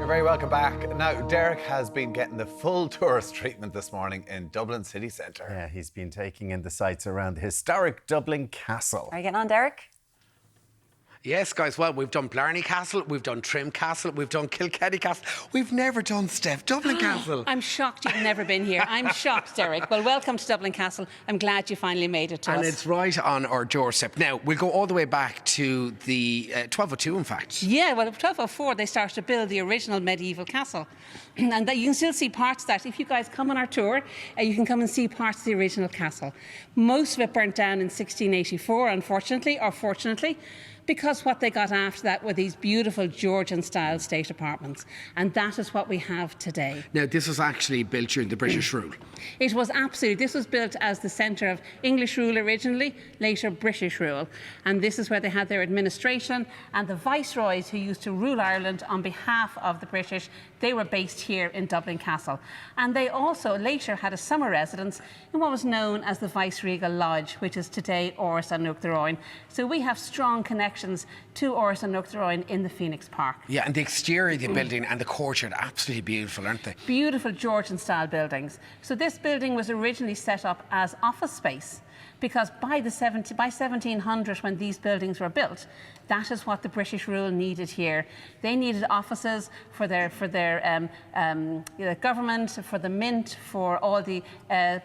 You're very welcome back. Now, Derek has been getting the full tourist treatment this morning in Dublin city centre. Yeah, he's been taking in the sights around the historic Dublin Castle. Are you getting on, Derek? Yes, guys, well, we've done Blarney Castle, we've done Trim Castle, we've done Kilkenny Castle. We've never done, Steph, Dublin Castle. I'm shocked you've never been here. I'm shocked, Derek. Well, welcome to Dublin Castle. I'm glad you finally made it to us. And it's right on our doorstep. Now, we'll go all the way back to the 1202, in fact. Yeah, well, in 1204, they started to build the original medieval castle. And you can still see parts of that. If you guys come on our tour, you can come and see parts of the original castle. Most of it burnt down in 1684, unfortunately, or fortunately, because what they got after that were these beautiful Georgian-style state apartments. And that is what we have today. Now, this was actually built during the British rule. It was absolutely. This was built as the centre of English rule originally, later British rule. And this is where they had their administration. And the viceroys who used to rule Ireland on behalf of the British, they were based here in Dublin Castle. And they also later had a summer residence in what was known as the Viceregal Lodge, which is today Áras an Uachtaráin. So we have strong connections to Áras an Uachtaráin in the Phoenix Park. Yeah, and the exterior of the building and the courtyard, absolutely beautiful, aren't they? Beautiful Georgian-style buildings. So this building was originally set up as office space, because by 1700, when these buildings were built, that is what the British rule needed here. They needed offices for their government, for the mint, for all the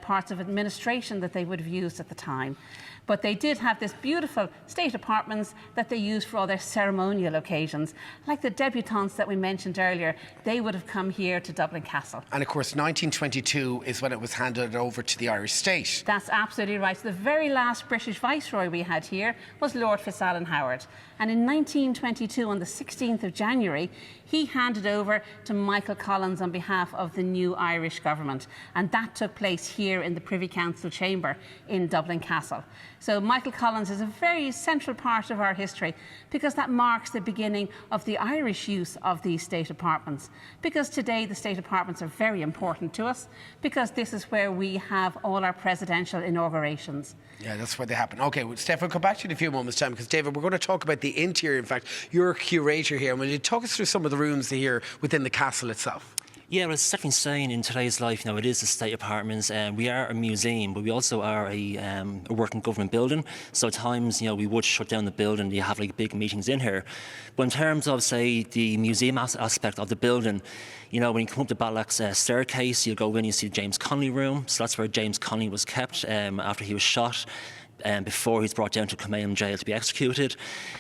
parts of administration that they would have used at the time. But they did have this beautiful state apartments that they used for all their ceremonial occasions. Like the debutantes that we mentioned earlier, they would have come here to Dublin Castle. And of course, 1922 is when it was handed over to the Irish state. That's absolutely right. The very last British Viceroy we had here was Lord Fitzallen Howard. And in 1922, on the 16th of January, he handed over to Michael Collins on behalf of the new Irish government. And that took place here in the Privy Council chamber in Dublin Castle. So Michael Collins is a very central part of our history, because that marks the beginning of the Irish use of these state apartments. Because today the state apartments are very important to us, because this is where we have all our presidential inaugurations. Yeah, that's where they happen. OK, well, Steph, we'll come back to you in a few moments' time, because, David, we're going to talk about the interior. In fact, you're a curator here. And will you talk us through some of the rooms here within the castle itself? Yeah, well, it's definitely saying in today's life, it is the state apartments. We are a museum, but we also are a working government building. So at times, we would shut down the building. You have big meetings in here. But in terms of, say, the museum aspect of the building, when you come up the Balak's staircase, you go in, you see the James Connolly room. So that's where James Connolly was kept after he was shot. Before he's brought down to Kilmainham Jail to be executed.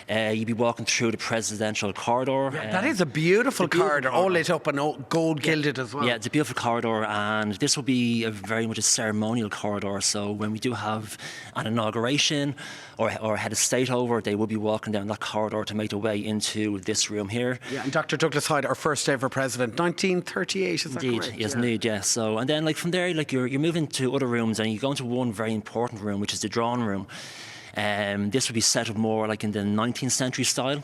You'd be walking through the presidential corridor. Yeah, that is a beautiful corridor, all lit up and gold gilded as well. Yeah, it's a beautiful corridor, and this will be very much a ceremonial corridor. So when we do have an inauguration or a head of state over, they will be walking down that corridor to make their way into this room here. Yeah, and Dr. Douglas Hyde, our first ever president, 1938, is that correct? Yes, indeed, yes. So, and then from there, you're moving to other rooms, and you go into one very important room, which is the drawing room. This would be set up more in the 19th century style.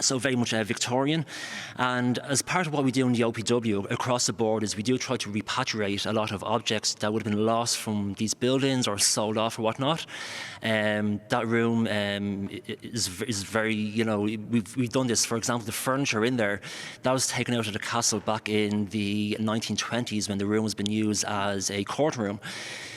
So very much Victorian. And as part of what we do in the OPW across the board is we do try to repatriate a lot of objects that would have been lost from these buildings or sold off or whatnot. That room is very, we've done this. For example, the furniture in there, that was taken out of the castle back in the 1920s when the room has been used as a courtroom.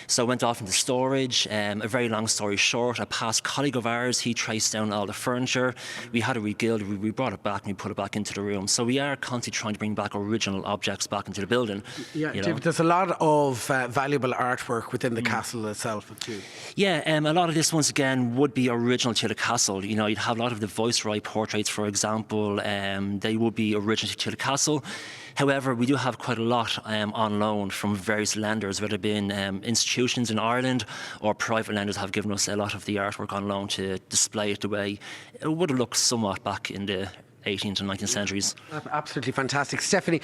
So it went off into storage. A very long story short, a past colleague of ours, he traced down all the furniture. We had it regilded, we brought it back and we put it back into the room. So we are constantly trying to bring back original objects back into the building. Yeah, David, there's a lot of valuable artwork within the castle itself too. Yeah, a lot of this, once again, would be original to the castle. You'd have a lot of the Viceroy portraits, for example. They would be original to the castle. However, we do have quite a lot on loan from various lenders, whether it be institutions in Ireland or private lenders have given us a lot of the artwork on loan to display it the way it would have looked somewhat back in the 18th and 19th centuries. Absolutely fantastic. Stephanie,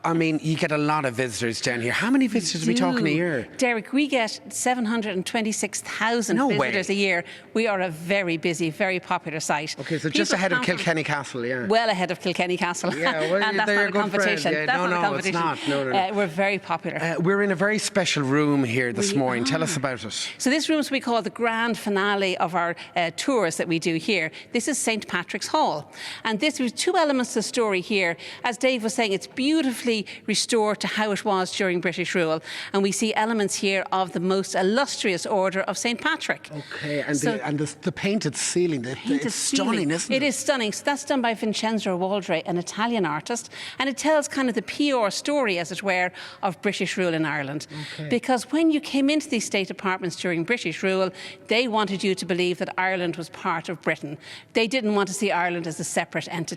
I mean, you get a lot of visitors down here. How many visitors are we talking a year? Derek, we get 726,000 visitors a year. We are a very busy, very popular site. OK, so just ahead of Kilkenny Castle, yeah. Well ahead of Kilkenny Castle. Yeah, well, and that's not a competition. Yeah. That's no, not a competition. It's not. No. We're very popular. We're in a very special room here this morning. Tell us about it. So this room is what we call the grand finale of our tours that we do here. This is St. Patrick's Hall. And this So there's two elements to the story here. As Dave was saying, it's beautifully restored to how it was during British rule. And we see elements here of the most illustrious order of St. Patrick. Okay, and the painted ceiling, it's stunning, isn't it? It is stunning. So that's done by Vincenzo Waldre, an Italian artist. And it tells kind of the PR story, as it were, of British rule in Ireland. Okay. Because when you came into these state apartments during British rule, they wanted you to believe that Ireland was part of Britain. They didn't want to see Ireland as a separate entity.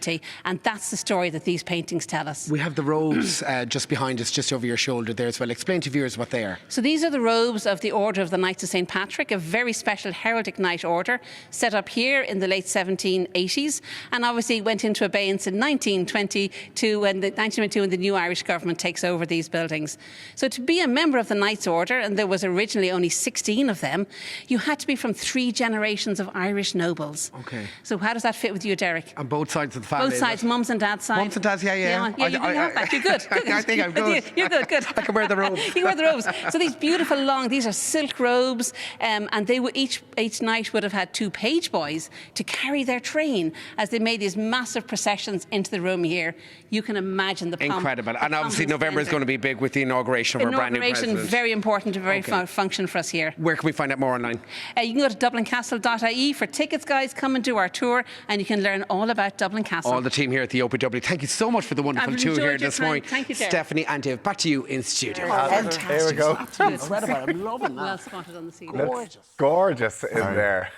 And that's the story that these paintings tell us. We have the robes just behind us, just over your shoulder there as well. Explain to viewers what they are. So these are the robes of the Order of the Knights of St. Patrick, a very special heraldic knight order set up here in the late 1780s, and obviously went into abeyance in 1922 when the new Irish government takes over these buildings. So to be a member of the Knights Order, and there was originally only 16 of them, you had to be from 3 generations of Irish nobles. Okay. So how does that fit with you, Derek? On both sides of the family. Both sides, mums and dad's side. Mums and dad's, yeah. Yeah, you can have that. You're good. I think I'm good. You're good. I can wear the robe. You can wear the robes. So these beautiful these are silk robes, and they would each knight would have had 2 page boys to carry their train as they made these massive processions into the room here. You can imagine the pomp. Incredible. And obviously November is going to be big with the inauguration of our brand new president. Inauguration, very important, a very function for us here. Where can we find out more online? You can go to dublincastle.ie for tickets, guys. Come and do our tour, and you can learn all about Dublin Castle. All the team here at the OPW, thank you so much for the wonderful tour here this morning. Thank you, Derek. Stephanie and Dave, back to you in studio. Fantastic. Here we go. Incredible. I'm loving that. Well spotted on the ceiling. Gorgeous in there.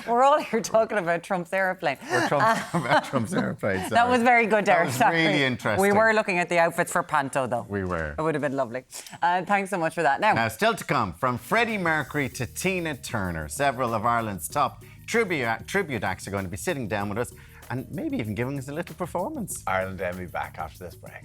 We're all here talking about Trump's aeroplane. About Trump's airplane. That was very good, Derek. That was really interesting. We were looking at the outfits for Panto, though. We were. It would have been lovely. Thanks so much for that. Now, still to come, from Freddie Mercury to Tina Turner, several of Ireland's top tribute acts are going to be sitting down with us and maybe even giving us a little performance. Ireland Emmy back after this break.